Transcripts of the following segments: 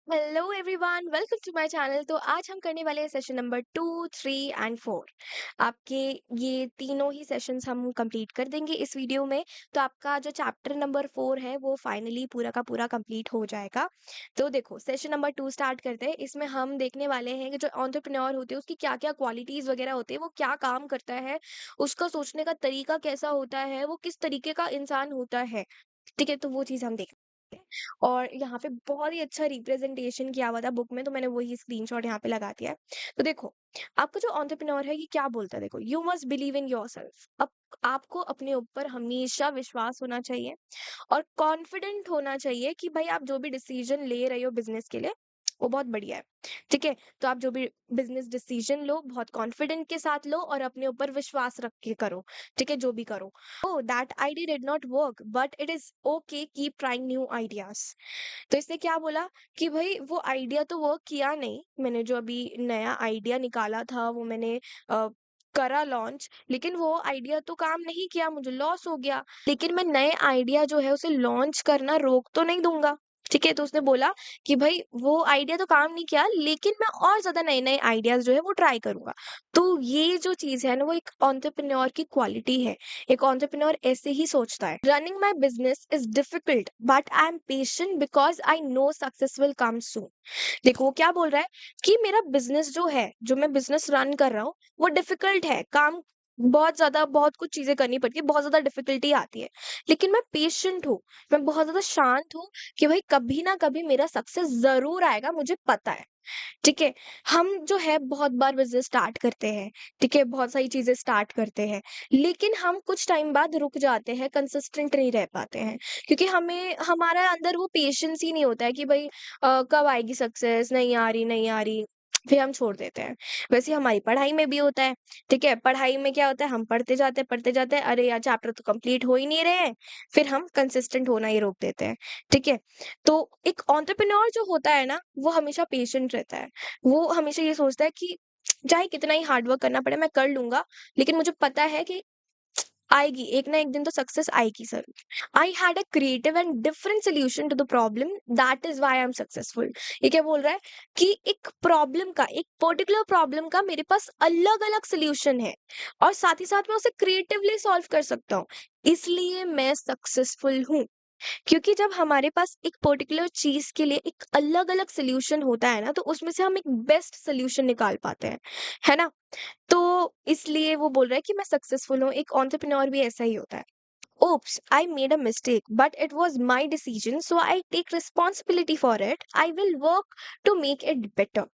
Hello everyone, welcome to my channel. तो आज हम करने वाले हैं सेशन नंबर 2, 3 एंड 4। आपके ये तीनों ही सेशंस हम कंप्लीट कर देंगे इस वीडियो में। तो आपका जो चैप्टर नंबर 4 है वो फाइनली पूरा का पूरा कंप्लीट हो जाएगा। तो देखो, सेशन नंबर 2 स्टार्ट करते हैं। इसमें हम देखने वाले हैं कि जो एंटरप्रेन्योर होते हैं उसकी क्या क्या क्वालिटीज वगैरह होती है, वो क्या काम करता है, उसका सोचने का तरीका कैसा होता है, वो किस तरीके का इंसान होता है। ठीक है, तो वो चीज़ हम देख और यहाँ पे बहुत ही अच्छा रिप्रेजेंटेशन किया हुआ था बुक में, तो मैंने वही स्क्रीनशॉट यहाँ पे लगा दिया है। तो देखो, आपका जो एंटरप्रेन्योर है ये क्या बोलता है, देखो, you must believe in yourself. अब आपको अपने ऊपर हमेशा विश्वास होना चाहिए और कॉन्फिडेंट होना चाहिए कि भाई आप जो भी डिसीजन ले रहे हो बिजनेस के लिए वो बहुत बढ़िया है। ठीक है, तो आप जो भी बिजनेस डिसीजन लो बहुत कॉन्फिडेंट के साथ लो और अपने ऊपर विश्वास रख के करो। ठीक है, जो भी करो। Oh that idea did not work but it is okay, keep trying new ideas. तो इसने क्या बोला कि भाई वो आइडिया तो वर्क किया नहीं, मैंने जो अभी नया आइडिया निकाला था वो मैंने करा लॉन्च, लेकिन वो आइडिया तो काम नहीं किया, मुझे लॉस हो गया। लेकिन मैं नए आइडिया जो है उसे लॉन्च करना रोक तो नहीं दूंगा। ठीक है, तो उसने बोला कि भाई वो आइडिया तो काम नहीं किया, लेकिन मैं और ज्यादा नए नए आइडियाज जो है वो ट्राई करूंगा। तो ये जो चीज है ना वो एक एंटरप्रेन्योर की क्वालिटी है। एक एंटरप्रेन्योर ऐसे ही सोचता है, running my business is difficult but I am patient because I know success will come soon. देखो वो क्या बोल रहा है कि मेरा बिजनेस जो है, जो मैं बिजनेस रन कर रहा हूँ वो डिफिकल्ट है, काम बहुत ज्यादा, बहुत कुछ चीजें करनी पड़ती है, बहुत ज्यादा डिफिकल्टी आती है, लेकिन मैं पेशेंट हूँ, मैं बहुत ज्यादा शांत हूँ कि भाई कभी ना कभी मेरा सक्सेस जरूर आएगा, मुझे पता है। ठीक है, हम जो है बहुत बार बिजनेस स्टार्ट करते हैं। ठीक है, बहुत सारी चीजें स्टार्ट करते हैं, लेकिन हम कुछ टाइम बाद रुक जाते हैं, कंसिस्टेंट नहीं रह पाते हैं, क्योंकि हमें हमारे अंदर वो पेशेंस ही नहीं होता है कि भाई कब आएगी सक्सेस, नहीं आ रही नहीं आ रही, फिर हम छोड़ देते हैं। वैसे ही हमारी पढ़ाई में भी होता है। ठीक है, पढ़ाई में क्या होता है, हम पढ़ते जाते हैं, अरे यार चैप्टर तो कंप्लीट हो ही नहीं रहे हैं, फिर हम कंसिस्टेंट होना ही रोक देते हैं। ठीक है, तो एक एंटरप्रेन्योर जो होता है ना वो हमेशा पेशेंट रहता है। वो हमेशा ये सोचता है कि चाहे कितना ही हार्ड वर्क करना पड़े मैं कर लूंगा, लेकिन मुझे पता है कि आएगी, एक ना एक दिन तो सक्सेस आएगी जरूर। I had a creative and different solution to the problem, that is why I am successful. ये क्या बोल रहा है कि एक प्रॉब्लम का, एक पर्टिकुलर प्रॉब्लम का मेरे पास अलग अलग सोल्यूशन है और साथ ही साथ मैं उसे क्रिएटिवली सॉल्व कर सकता हूँ, इसलिए मैं सक्सेसफुल हूँ। क्योंकि जब हमारे पास एक पर्टिकुलर चीज के लिए एक अलग अलग सोल्यूशन होता है ना, तो उसमें से हम एक बेस्ट सोल्यूशन निकाल पाते हैं, है ना। तो इसलिए वो बोल रहा है कि मैं सक्सेसफुल हूँ। एक एंटरप्रेन्योर भी ऐसा ही होता है। Oops, I made a mistake, but it was my decision, so I take responsibility for it. I will work to make it better.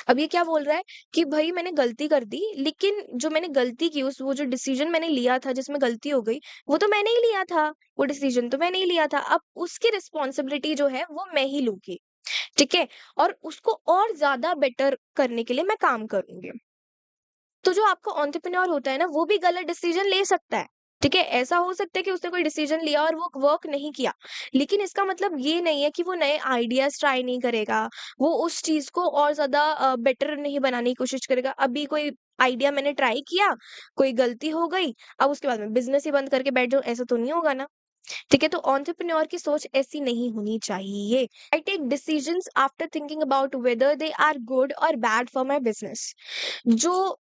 अब ये क्या बोल रहा है कि भाई मैंने गलती कर दी, लेकिन जो मैंने गलती की, उस वो जो डिसीजन मैंने लिया था जिसमें गलती हो गई, वो तो मैंने ही लिया था, वो डिसीजन तो मैंने ही लिया था, अब उसकी रिस्पॉन्सिबिलिटी जो है वो मैं ही लूंगी। ठीक है, और उसको और ज्यादा बेटर करने के लिए मैं काम करूंगी। तो जो आपका एंटरप्रेन्योर होता है ना वो भी गलत डिसीजन ले सकता है। ठीक है, ऐसा हो सकता है कि उसने कोई डिसीजन लिया और वो वर्क नहीं किया, लेकिन इसका मतलब ये नहीं है कि वो नए आइडियाज ट्राई नहीं करेगा, वो उस चीज को और ज्यादा बेटर नहीं बनाने की कोशिश करेगा। अभी कोई आइडिया मैंने ट्राई किया, कोई गलती हो गई, अब उसके बाद में बिजनेस ही बंद करके बैठ जाऊं, ऐसा तो नहीं होगा ना। ठीक है, तो एंटरप्रेन्योर की सोच ऐसी नहीं होनी चाहिए। I take decisions after thinking about whether they are good और बैड फॉर माई बिजनेस। जो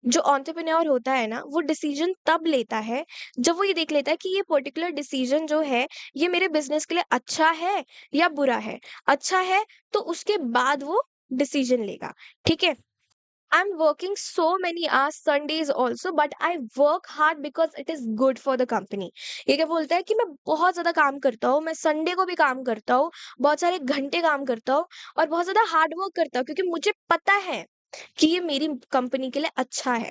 जो एंटरप्रेन्योर होता है ना वो डिसीजन तब लेता है जब वो ये देख लेता है कि ये पर्टिकुलर डिसीजन जो है ये मेरे बिजनेस के लिए अच्छा है या बुरा है। अच्छा है तो उसके बाद वो डिसीजन लेगा। ठीक है, I am working so many hours Sundays also but I work hard because it is good for the company. ये क्या बोलता है कि मैं बहुत ज्यादा काम करता हूँ, मैं संडे को भी काम करता हूँ, बहुत सारे घंटे काम करता हूँ और बहुत ज्यादा हार्ड वर्क करता हूँ, क्योंकि मुझे पता है कि ये मेरी कंपनी के लिए अच्छा है।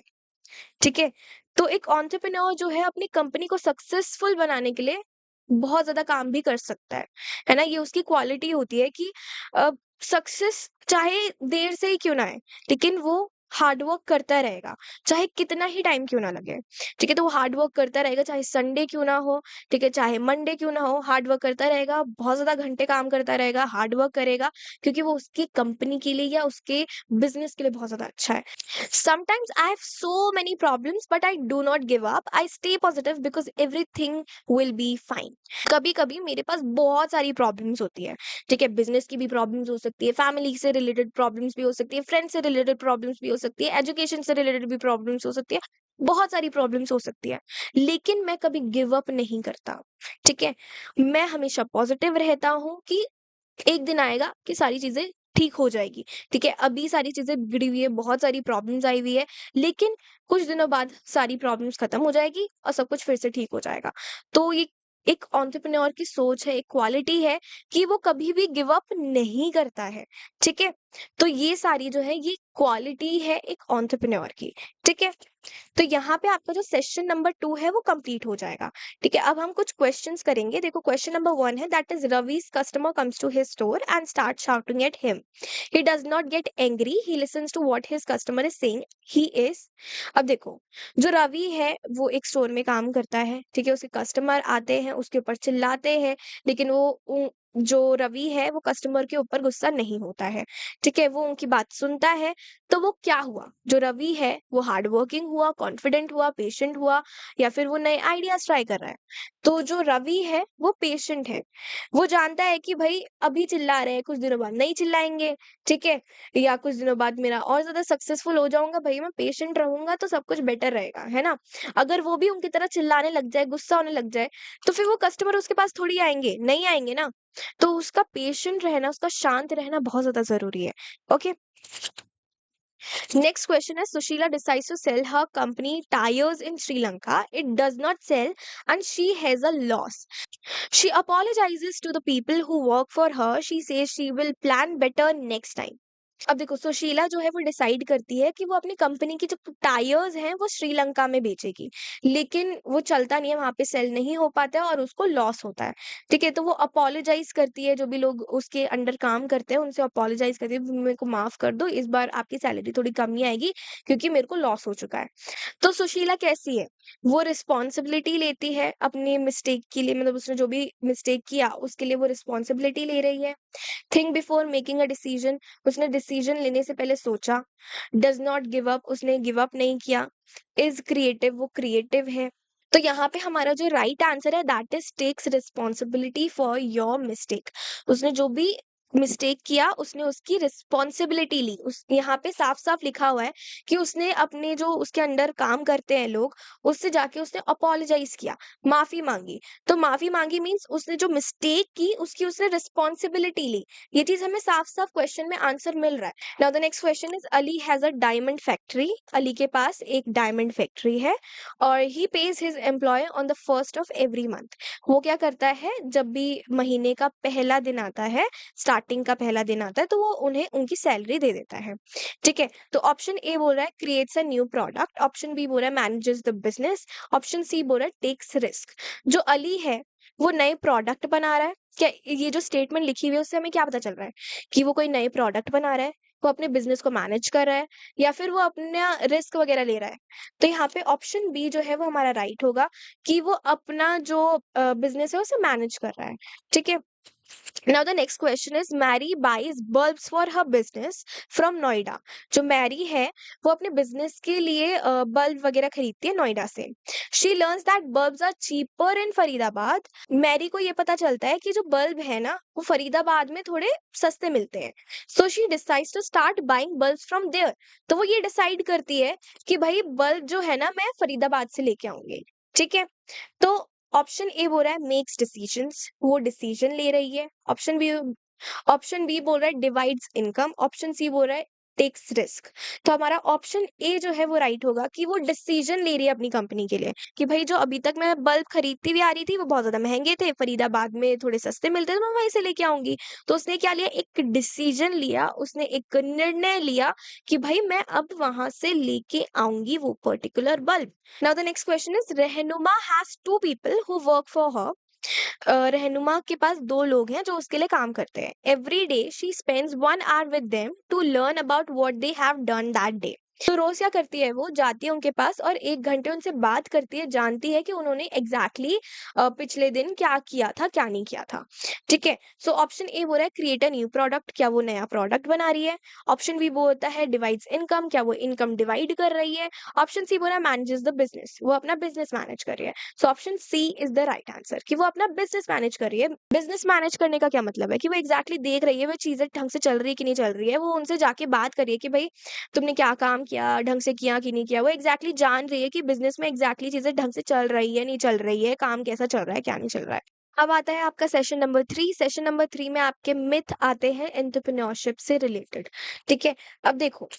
ठीक है, तो एक एंटरप्रेन्योर जो है अपनी कंपनी को सक्सेसफुल बनाने के लिए बहुत ज्यादा काम भी कर सकता है ना। ये उसकी क्वालिटी होती है कि सक्सेस चाहे देर से ही क्यों ना आए, लेकिन वो हार्ड वर्क करता रहेगा, चाहे कितना ही टाइम क्यों ना लगे, ठीक है? तो वो हार्ड वर्क करता रहेगा, चाहे संडे क्यों ना हो, ठीक है? चाहे मंडे क्यों ना हो, हार्ड वर्क करता रहेगा, बहुत ज़्यादा घंटे काम करता रहेगा, हार्ड वर्क करेगा, क्योंकि वो उसकी कंपनी के लिए या उसके बिज़नेस के लिए बहुत ज़्यादा अच्छा है। Sometimes I have so many problems, but I do not give up. I stay positive because everything will be fine. कभी-कभी मेरे पास बहुत सारी प्रॉब्लम्स होती है, ठीक है? बिज़नेस की भी प्रॉब्लम्स हो सकती है, फैमिली से रिलेटेड प्रॉब्लम्स भी हो सकती है, फ्रेंड्स से रिलेटेड प्रॉब्लम्स भी हो सकती है, एजुकेशन से रिलेटेड भी प्रॉब्लम्स हो सकती है, बहुत सारी प्रॉब्लम्स हो सकती है। लेकिन मैं कभी गिव अप नहीं करता, ठीक है? मैं हमेशा पॉजिटिव रहता हूँ कि एक दिन आएगा कि सारी चीज़ें ठीक हो जाएगी, ठीक है? अभी सारी चीज़ें बिगड़ी हुई है, बहुत सारी प्रॉब्लम्स आई हुई है, लेकिन कुछ दिनों बाद सारी प्रॉब्लम्स खत्म हो जाएगी और सब कुछ फिर से ठीक हो जाएगा। तो ये एक एंटरप्रेन्योर की सोच है, एक क्वालिटी है कि वो कभी भी गिव अप नहीं करता है, ठीक है? तो ये सारी जो है ये क्वालिटी है एक एंटरप्रेन्योर की, ठीक है? तो यहाँ पे आपका जो सेशन नंबर 2 है वो कंप्लीट हो जाएगा। ठीक है, अब हम कुछ क्वेश्चंस करेंगे। देखो क्वेश्चन नंबर 1 है that is Ravi's customer comes to his store and start shouting at him. He does not get angry, he listens to what his customer is saying. He is अब देखो जो रवि है वो एक स्टोर में काम करता है, ठीक है? उसके कस्टमर आते हैं, उसके ऊपर चिल्लाते हैं, लेकिन जो रवि है वो कस्टमर के ऊपर गुस्सा नहीं होता है, ठीक है? वो उनकी बात सुनता है। तो वो क्या हुआ, जो रवि है वो हार्ड वर्किंग हुआ, कॉन्फिडेंट हुआ, पेशेंट हुआ, या फिर वो नए आइडियाज ट्राई कर रहा है। तो जो रवि है वो पेशेंट है, वो जानता है कि भाई अभी चिल्ला रहे हैं, कुछ दिनों बाद नहीं चिल्लाएंगे, ठीक है? या कुछ दिनों बाद मेरा और ज्यादा सक्सेसफुल हो जाऊंगा, भाई मैं पेशेंट रहूंगा तो सब कुछ बेटर रहेगा, है ना? अगर वो भी उनकी तरह चिल्लाने लग जाए, गुस्सा होने लग जाए, तो फिर वो कस्टमर उसके पास थोड़ी आएंगे, नहीं आएंगे ना। तो उसका पेशेंट रहना, उसका शांत रहना बहुत ज्यादा जरूरी है। Okay, next question is Sushila decides to sell her company tires in Sri Lanka. It does not sell and she has a loss. She apologizes to the people who work for her. She says she will plan better next time. अब देखो सुशीला जो है वो decide करती है कि वो अपनी कंपनी की जो टायर्स हैं वो श्रीलंका में बेचेगी, लेकिन वो चलता नहीं है, वहां पे सेल नहीं हो पाता है और उसको लॉस होता है, ठीक है? तो वो अपोलोजाइज करती है, जो भी लोग उसके अंडर काम करते हैं उनसे अपोलोजाइज करती है, मेरे को माफ कर दो, इस बार आपकी सैलरी थोड़ी कमी आएगी क्योंकि मेरे को लॉस हो चुका है। तो सुशीला कैसी है, वो रिस्पॉन्सिबिलिटी लेती है अपनी मिस्टेक के लिए, मतलब उसने जो भी मिस्टेक किया उसके लिए वो रिस्पॉन्सिबिलिटी ले रही है। Think before making a decision, उसने डिसीजन लेने से पहले सोचा। डज नॉट गिव अप, उसने गिव अप नहीं किया। इज क्रिएटिव, वो क्रिएटिव है। तो यहाँ पे हमारा जो राइट आंसर है that is takes responsibility for your mistake. उसने जो भी मिस्टेक किया उसने उसकी रिस्पॉन्सिबिलिटी ली। उस यहाँ पे साफ साफ लिखा हुआ है कि उसने अपने जो उसके अंडर काम करते हैं लोग, उससे जाके उसने अपोलोजाइज किया, माफी मांगी। तो माफी मांगी मीन्स उसने जो मिस्टेक की उसकी उसने रिस्पॉन्सिबिलिटी ली। ये चीज हमें साफ साफ क्वेश्चन में आंसर मिल रहा है। Now the next question is Ali has a diamond factory. Ali के पास एक डायमंड फैक्ट्री है और he pays his employ on the first of every month. वो क्या करता है, जब भी महीने का पहला दिन आता है, स्टार्टिंग का पहला दिन आता है, तो वो उन्हें उनकी सैलरी दे देता है, ठीक है? तो ऑप्शन ए बोल रहा है creates a new product, option B बोल रहा है manages the business, option C बोल रहा है टेक्स रिस्क। जो अली है वो नए प्रोडक्ट बना रहा है क्या? ये जो स्टेटमेंट लिखी हुई है उससे हमें क्या पता चल रहा है कि वो कोई नए प्रोडक्ट बना रहा है, वो अपने बिजनेस को मैनेज कर रहा है, या फिर वो अपना रिस्क वगैरह ले रहा है? तो यहाँ पे ऑप्शन बी जो है वो हमारा राइट होगा कि वो अपना जो बिजनेस है उसे मैनेज कर रहा है, ठीक है? Now the next question is Mary buys bulbs for her business from Noida. जो मैरी है वो अपने बिजनेस के लिए बल्ब वगैरह खरीदती है नोएडा से। She learns that bulbs are cheaper in Faridabad. Mary को ये पता चलता है कि जो बल्ब है ना वो फरीदाबाद में थोड़े सस्ते मिलते हैं। So she decides to start buying bulbs from there. तो वो ये डिसाइड करती है कि भाई बल्ब जो है ना मैं फरीदाबाद से लेके आऊंगी, ठीक है? तो ऑप्शन ए बोल रहा है मेक्स डिसीजंस, वो डिसीजन ले रही है। ऑप्शन बी बोल रहा है डिवाइड्स इनकम, ऑप्शन सी बोल रहा है टेक्स रिस्क। तो हमारा ऑप्शन ए जो है वो राइट होगा कि वो डिसीजन ले रही है अपनी कंपनी के लिए कि भाई जो अभी तक मैं बल्ब खरीदती हुई आ रही थी वो बहुत ज्यादा महंगे थे, फरीदाबाद में थोड़े सस्ते मिलते थे, तो मैं वहीं से लेके आऊंगी। तो उसने क्या लिया, एक डिसीजन लिया, उसने एक निर्णय लिया कि भाई मैं अब वहां से लेके आऊंगी वो particular bulb. Now the next question is Rehnuma has two people who work for her. रहनुमा के पास दो लोग हैं जो उसके लिए काम करते हैं। Every day she spends 1 hour with them to learn about what they have done that day. तो रोज़ क्या करती है, वो जाती है उनके पास और 1 घंटे उनसे बात करती है, जानती है कि उन्होंने एग्ज़ैक्टली पिछले दिन क्या किया था, क्या नहीं किया था। ठीक है? सो ऑप्शन ए बोल रहा है क्रिएट अ न्यू प्रोडक्ट, क्या वो नया प्रोडक्ट बना रही है? ऑप्शन बी बोलता है डिवाइड्स इनकम, क्या वो इनकम डिवाइड कर रही है? ऑप्शन सी बोल रहा है मैनेजेस द बिज़नेस, वो अपना बिज़नेस मैनेज कर रही है। So option C is the right answer कि वो अपना बिज़नेस मैनेज कर रही है। बिज़नेस मैनेज करने का क्या मतलब है कि वो एग्ज़ैक्टली देख रही है, वो चीज़ें ढंग से चल रही है कि नहीं चल रही है। वो उनसे जाके बात कर रही है कि भई तुमने क्या काम किया, ढंग से किया कि नहीं किया। वो एग्ज़ैक्टली जान रही है कि बिज़नेस में एग्ज़ैक्टली चीज़ें ढंग से चल रही है, नहीं चल रही है, काम कैसा चल रहा है, क्या नहीं चल रहा है। अब आता है आपका सेशन नंबर 3। सेशन नंबर 3 में आपके मिथ आते हैं एंटरप्रेन्योरशिप से रिलेटेड, ठीक है? अब देखो,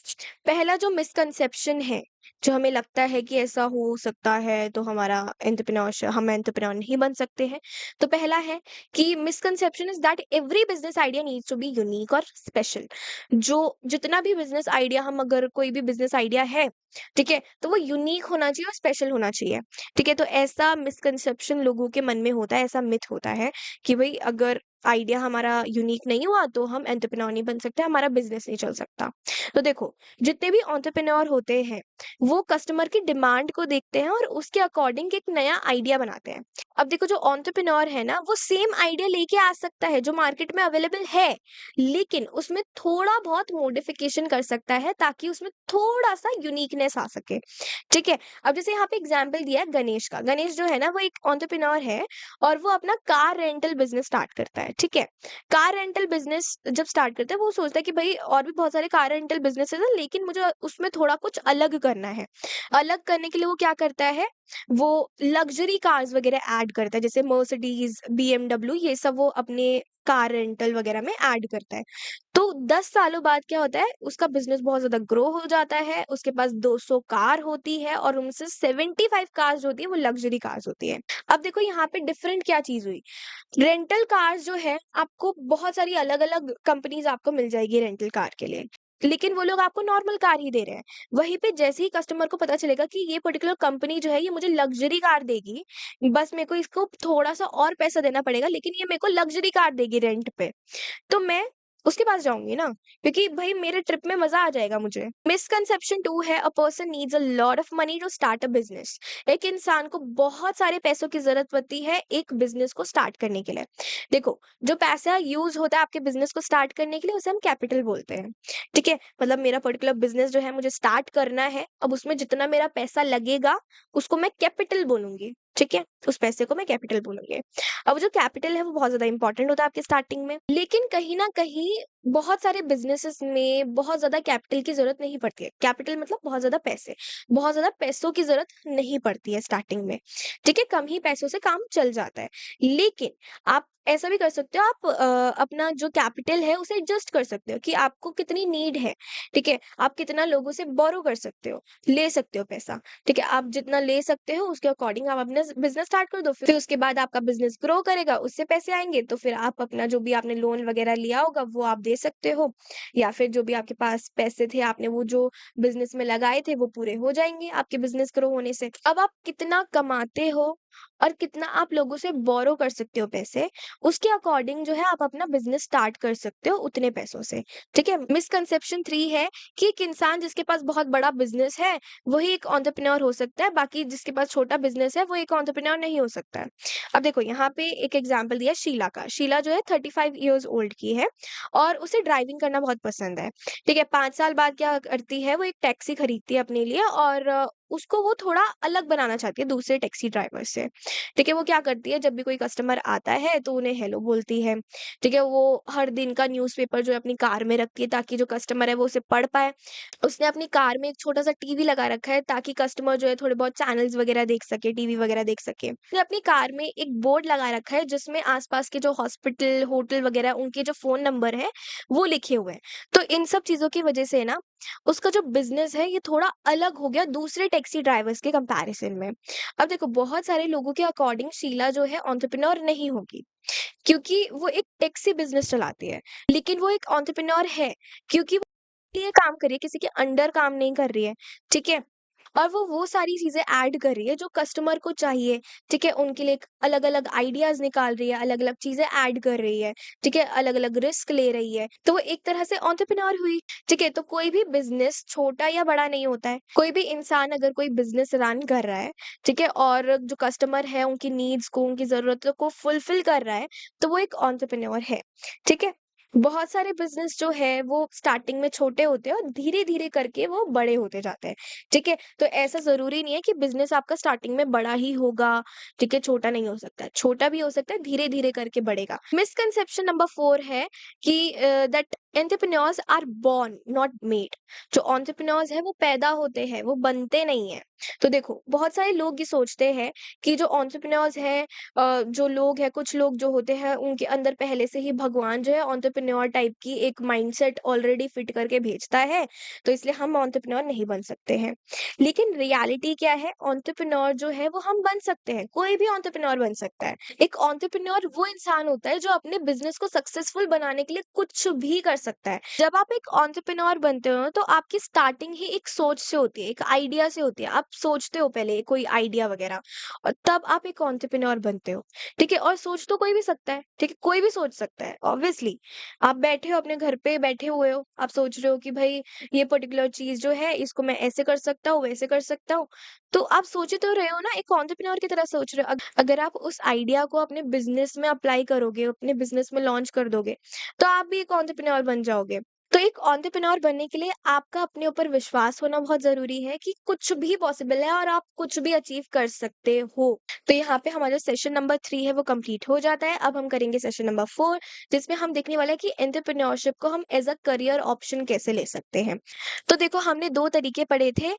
पहला जो मिसकंसेप्शन है, जो हमें लगता है कि ऐसा हो सकता है तो हम एंटरप्रेन्योर नहीं बन सकते हैं। तो पहला है कि misconception is that every business idea needs to be unique और स्पेशल। जो जितना भी बिज़नेस आइडिया हम अगर कोई भी बिज़नेस आइडिया है, ठीक है? तो वो यूनिक होना चाहिए और स्पेशल होना चाहिए। ठीक है? तो ऐसा मिसकंसेप्शन लोगों के मन में होता है, ऐसा मिथ होता है कि भई अगर आइडिया हमारा यूनिक नहीं हुआ तो हम एंटरप्रेन्योर नहीं बन सकते, हमारा बिज़नेस नहीं चल सकता। तो देखो, जितने भी एंटरप्रेन्योर होते हैं, वो कस्टमर की डिमांड को देखते हैं और उसके अकॉर्डिंग एक नया आइडिया बनाते हैं। अब देखो जो एंटरप्रेन्योर है ना, वो सेम आइडिया लेके आ सकता है जो मार्केट में अवेलेबल है, लेकिन उसमें थोड़ा बहुत मॉडिफिकेशन कर सकता है ताकि उसमें थोड़ा-सा यूनिकनेस आ सके। ठीक है? अब जैसे यहाँ पे एग्जाम्पल दिया है गणेश का। गणेश जो है ना, वो एक एंटरप्रेन्योर है और वो अपना कार रेंटल बिज़नेस स्टार्ट करता है, ठीक है? कार रेंटल बिज़नेस जब स्टार्ट करता है, वो सोचता है कि भई और भी बहुत सारे कार रेंटल बिज़नेसेस हैं, लेकिन मुझे उसमें थोड़ा कुछ अलग करना है। अलग करने के लिए वो क्या करता है, वो लग्ज़री कार्स वग़ैरह ऐड करता है, जैसे मर्सिडीज़, बीएमडब्ल्यू ये सब वो अपने कार रेंटल वग़ैरह में ऐड करता है। तो 10 सालों बाद क्या होता है, उसका बिज़नेस बहुत ज़्यादा ग्रो हो जाता है, उसके पास 200 कार होती है और उनसे 75 कार्स जो होती है, वो लग्ज़री कार्स होती है। अब देखो यहाँ पे डिफरेंट क्या चीज़ हुई, रेंटल कार्स जो है, आपको बहुत सारी अलग-अलग कंपनीज़ आपको मिल जाएगी रेंटल कार के लिए। लेकिन वो लोग आपको नॉर्मल कार ही दे रहे हैं। वहीं पे जैसे ही कस्टमर को पता चलेगा कि ये पर्टिकुलर कंपनी जो है, ये मुझे लग्ज़री कार देगी, बस मेरे को इसको थोड़ा-सा और पैसा देना पड़ेगा, लेकिन ये मेरे को लग्ज़री कार देगी रेंट पे। तो मैं उसके पास जाऊँगी ना, क्योंकि भई मेरे ट्रिप में मज़ा आ जाएगा मुझे। मिसकंसेप्शन 2 है, a person needs a lot of money to start a business. एक इंसान को बहुत सारे पैसों की ज़रूरत पड़ती है एक बिज़नेस को स्टार्ट करने के लिए। देखो, जो पैसा यूज़ होता है आपके बिज़नेस को स्टार्ट करने के लिए, उसे हम कैपिटल बोलते हैं। ठीक है? मतलब मेरा पर्टिकुलर बिज़नेस जो है मुझे स्टार्ट करना है, अब उसमें जितना मेरा पैसा लगेगा, उसको मैं कैपिटल बोलूँगी। ठीक है? उस पैसे को मैं कैपिटल बोलूँगी। अब जो कैपिटल है वो बहुत ज़्यादा इम्पोर्टेंट होता है आपके स्टार्टिंग में। लेकिन कहीं न कहीं बहुत सारे बिज़नेसेस में बहुत ज़्यादा कैपिटल की ज़रूरत नहीं पड़ती है। कैपिटल मतलब बहुत ज़्यादा पैसे। बहुत ज़्यादा पैसों की ज़रूरत नहीं पड़ती है स्टार्टिंग में। ठीक है? कम ही पैसों से काम चल जाता है। लेकिन आप ऐसा भी कर सकते हो, आप अपना जो कैपिटल है उसे एडजस्ट कर सकते हो कि आपको कितनी नीड है। ठीक है? आप कितना लोगों से बोरो कर सकते हो, ले सकते हो पैसा। ठीक है? आप जितना ले सकते हो उसके अकॉर्डिंग आप अपना बिज़नेस स्टार्ट कर दो। फिर उसके बाद आपका बिज़नेस ग्रो करेगा, उससे पैसे आएँगे तो फिर आप अपना जो भी आपने लोन वग़ैरह लिया होगा वो आप दे सकते हो। या फिर जो भी आपके पास पैसे थे आपने वो जो बिज़नेस में लगाए थे वो पूरे हो जाएँगे आपके बिज़नेस ग्रो होने से। अब आप कितना कमाते हो और कितना आप लोगों से बोरो कर सकते हो पैसे, उसके अकॉर्डिंग जो है आप अपना बिज़नेस स्टार्ट कर सकते हो उतने पैसों से। ठीक है? मिसकंसेप्शन 3 है कि एक इंसान जिसके पास बहुत बड़ा बिज़नेस है वही एक एंटरप्रेन्योर हो सकता है, बाकी जिसके पास छोटा बिज़नेस है, वो एक एंटरप्रेन्योर नहीं हो सकता है। अब देखो यहाँ पे एक एग्ज़ाम्पल दिया है शीला का। शीला जो है 35 इयर्स ओल्ड की है और उसे ड्राइविंग करना बहुत पसंद है। ठीक है? 5 साल बाद क्या करती है, वो एक टैक्सी खरीदती है अपने लिए और उसको वो थोड़ा अलग बनाना चाहती है दूसरे टैक्सी ड्राइवर से। ठीक है? वो क्या करती है, जब भी कोई कस्टमर आता है तो उन्हें हेलो बोलती है। ठीक है? वो हर दिन का न्यूज़पेपर जो है अपनी कार में रखती है ताकि जो कस्टमर है वो उसे पढ़ पाए। उसने अपनी कार में एक छोटा-सा टीवी लगा रखा है ताकि कस्टमर जो है थोड़े बहुत चैनल्स वगैरह देख सके, टीवी वगैरह देख सके। उसने अपनी कार में एक बोर्ड लगा रखा है जिसमें आस-पास के जो हॉस्पिटल, होटल वगैरह उनके जो फ़ोन नंबर हैं, वो लिखे हुए हैं। तो इन सब चीज़ों की वजह से ना उसका जो बिज़नेस है ये थोड़ा अलग हो गया दूसरे टैक्सी ड्राइवर्स के कंपैरिज़न में। अब देखो बहुत सारे लोगों के अकॉर्डिंग शीला जो है एंटरप्रेन्योर नहीं होगी, क्योंकि वो एक टैक्सी बिज़नेस चलाती है। लेकिन वो एक एंटरप्रेन्योर है, क्योंकि वो लिए काम कर रही है, किसी के अंडर काम नहीं कर रही है, ठीक है? और वो सारी चीज़ें ऐड कर रही है जो कस्टमर को चाहिए, ठीक है? उनके लिए एक अलग-अलग आइडियाज़ निकाल रही है, अलग-अलग चीज़ें ऐड कर रही है, ठीक है? अलग-अलग रिस्क ले रही है, तो वो एक तरह से एंटरप्रेन्योर हुई, ठीक है? तो कोई भी बिज़नेस छोटा या बड़ा नहीं होता है। कोई भी इंसान अगर कोई बिज़नेस रन कर रहा है, ठीक है? और जो कस्टमर है उनकी नीड्स को, उनकी ज़रूरतों को फुलफ़िल कर रहा है, तो वो एक एंटरप्रेन्योर है, ठीक है? बहुत सारे बिज़नेस जो है वो स्टार्टिंग में छोटे होते हैं और धीरे-धीरे करके वो बड़े होते जाते हैं, ठीक है? तो ऐसा ज़रूरी नहीं है कि बिज़नेस आपका स्टार्टिंग में बड़ा ही होगा, ठीक है? छोटा नहीं हो सकता है, छोटा भी हो सकता है, धीरे-धीरे करके बढ़ेगा। मिसकंसेप्शन नंबर 4 है कि that entrepreneurs are born not made. जो एंटरप्रेन्योर्स हैं वो पैदा होते हैं, वो बनते नहीं हैं। तो देखो, बहुत सारे लोग ये सोचते हैं कि जो एंटरप्रेन्योर्स हैं जो लोग हैं, कुछ लोग जो होते हैं उनके अंदर पहले से ही भगवान जो है एंटरप्रेन्योर टाइप की एक माइंडसेट ऑलरेडी फिट करके भेजता है, तो इसलिए हम एंटरप्रेन्योर नहीं बन सकते हैं। लेकिन रियलिटी क्या है? एंटरप्रेन्योर जो है वो हम बन सकते हैं, कोई भी एंटरप्रेन्योर बन सकता है। एक एंटरप्रेन्योर वो इंसान होता है जो अपने बिज़नेस को सक्सेसफुल बनाने के लिए कुछ भी कर सकता है। जब आप एक एंटरप्रेन्योर बनते हो तो आपकी स्टार्टिंग ही एक सोच से होती है, एक आइडिया से होती है। आप सोचते हो पहले कोई आइडिया वगैरह और तब आप एक एंटरप्रेन्योर बनते हो, ठीक है? और सोच तो कोई भी सकता है, ठीक है? कोई भी सोच सकता है ऑब्वियसली। आप बैठे हो अपने घर पे बैठे हुए हो, आप सोच रहे हो कि भाई ये पर्टिकुलर चीज़ जो है इसको मैं ऐसे कर सकता हूँ, वैसे कर सकता हूँ। तो आप सोच ही तो रहे हो ना, एक एंटरप्रेन्योर की तरह सोच रहे हो। अगर आप उस आइडिया को अपने बिज़नेस में अप्लाई करोगे, अपने बिज़नेस में लॉन्च कर दोगे, तो आप भी एक एंटरप्रेन्योर बन जाओगे। तो एक एंटरप्रेन्योर बनने के लिए आपका अपने ऊपर विश्वास होना बहुत ज़रूरी है कि कुछ भी पॉसिबल है और आप कुछ भी अचीव कर सकते हो। तो यहाँ पे हमारा सेशन नंबर 3 है वो कंप्लीट हो जाता है। अब हम करेंगे सेशन नंबर 4 जिसमें हम देखने वाले हैं कि एंटरप्रेन्योरशिप को हम एज़ अ करियर ऑप्शन कैसे ले सकते हैं। तो देखो हमने 2 तरीके पढ़े थे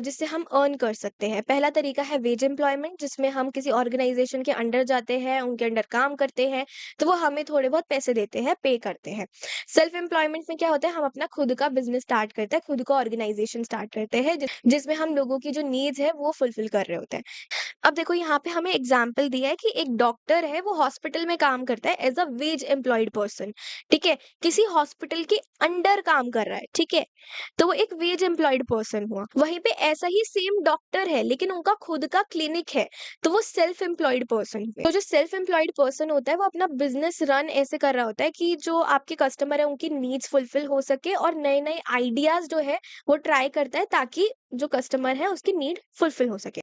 जिससे हम अर्न कर सकते हैं। पहला तरीका है वेज एम्प्लॉयमेंट जिसमें हम किसी ऑर्गेनाइज़ेशन के अंडर जाते हैं, उनके अंडर काम करते हैं, तो वो हमें थोड़े बहुत पैसे देते हैं, पे करते हैं। सेल्फ एम्प्लॉयमेंट में क्या होता है हम अपना खुद का बिज़नेस स्टार्ट करते हैं, खुद का ऑर्गेनाइज़ेशन स्टार्ट करते हैं जिसमें हम लोगों की जो नीड्स है वो फुलफिल कर रहे होते हैं। अब देखो यहाँ पे हमें एग्जाम्पल दिया है कि एक डॉक्टर है वो हॉस्पिटल में काम करता है as a wage employed person, ठीक है? किसी हॉस्पिटल के अंडर काम कर रहा है, ठीक है? तो वो एक वेज एम्प्लॉयड पर्सन हुआ। वहीं पे ऐसा ही सेम डॉक्टर है लेकिन उनका खुद का क्लिनिक है, तो वो सेल्फ एम्प्लॉयड पर्सन हुए। तो जो सेल्फ एम्प्लॉयड पर्सन होता है वो अपना बिजनेस रन ऐसे कर रहा होता है कि जो आपके कस्टमर है उनकी नीड्स फुलफिल हो सके और नए-नए आइडियाज जो है वो ट्राई करता है ताकि जो कस्टमर है उसकी नीड फुलफिल हो सके।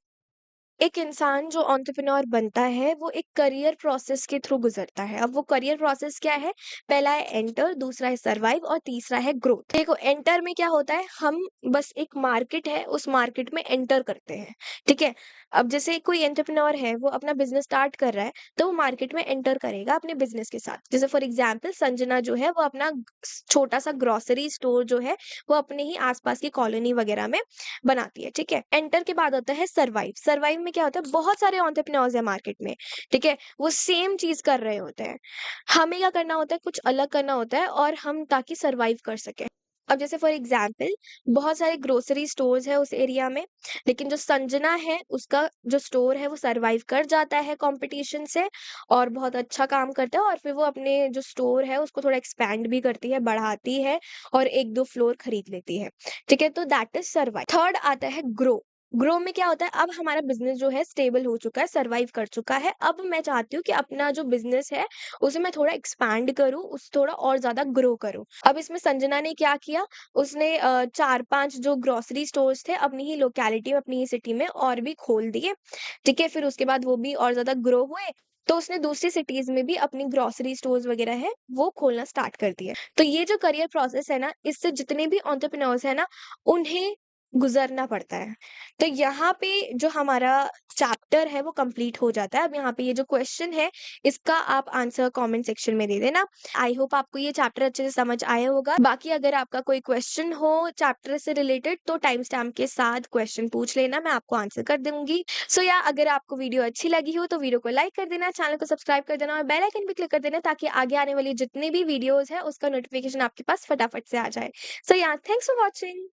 एक इंसान जो एंटरप्रेन्योर बनता है, वो एक करियर प्रोसेस के थ्रू गुज़रता है। अब वो करियर प्रोसेस क्या है? पहला है एंटर, दूसरा है सर्वाइव और तीसरा है ग्रोथ। देखो एंटर में क्या होता है? हम बस एक मार्केट है, उस मार्केट में एंटर करते हैं, ठीक है? अब जैसे कोई एंटरप्रेन्योर है, वो अपना बिज़नेस स्टार्ट कर रहा है, तो वो मार्केट में एंटर करेगा अपने बिज़नेस के साथ। जैसे फॉर एग्ज़ाम्पल संजना जो है, वो अपना छोटा-सा ग्रोसरी स्टोर जो है, वो अपने ही आस-पास की कॉलोनी वगैरह में बनाती है, ठीक है? एंटर के बाद आता है सर्वाइव। सर्वाइव में क्या होता है? बहुत सारे एंटरप्रेन्योर्स हैं मार्केट में, ठीक है? वो सेम चीज़ कर रहे होते हैं। हमें क्या करना होता है? कुछ अलग करना होता है और हम ताकि सर्वाइव कर सकें। अब जैसे फॉर एग्ज़ाम्पल बहुत सारे ग्रोसरी स्टोर्स हैं उस एरिया में, लेकिन जो संजना है उसका जो स्टोर है वो सर्वाइव कर जाता है कॉम्पिटिशन से और बहुत अच्छा काम करता है और फिर वो अपने जो स्टोर है उसको थोड़ा एक्सपैंड भी करती है, बढ़ाती है और 1-2 फ्लोर खरीद लेती है। ठीक है? तो दैट इज़ सर्वाइव। थर्ड आता है ग्रो। ग्रो में क्या होता है? अब हमारा बिज़नेस जो है स्टेबल हो चुका है, सर्वाइव कर चुका है। अब मैं चाहती हूँ कि अपना जो बिज़नेस है उसे मैं थोड़ा एक्सपैंड करूँ, उसे थोड़ा और ज़्यादा ग्रो करूँ। अब इसमें संजना ने क्या किया? उसने 4-5 जो ग्रोसरी स्टोर्स थे अपनी ही लोकेलिटी में, अपनी ही सिटी में और भी खोल दिए। ठीक है? फिर उसके बाद वो भी और ज़्यादा ग्रो हुए, तो उसने दूसरी सिटीज़ में भी अपनी ग्रोसरी स्टोर्स वगैरह है, वो खोलना स्टार्ट कर दिए। तो ये जो करियर प्रोसेस है ना, इससे जितने भी एंटरप्रेन्योर्स हैं ना, उन्हें गुज़रना पड़ता है। तो यहाँ पे जो हमारा चैप्टर है वो कंप्लीट हो जाता है। अब यहाँ पे ये जो क्वेश्चन है, इसका आप आंसर कमेंट सेक्शन में दे देना। आई होप आपको ये चैप्टर अच्छे से समझ आया होगा। बाकी अगर आपका कोई क्वेश्चन हो चैप्टर से रिलेटेड तो टाइम स्टैम्प के साथ क्वेश्चन पूछ लेना, मैं आपको आंसर कर दूँगी। सो या अगर आपको वीडियो अच्छी लगी हो तो वीडियो को लाइक कर देना, चैनल को सब्सक्राइब कर देना और बेल आइकन भी क्लिक कर देना ताकि आगे आने वाली जितनी भी वीडियोज़ हैं उसका नोटिफिकेशन आपके पास फटाफट से आ जाए। सो या थैंक्स फॉर वॉचिंग।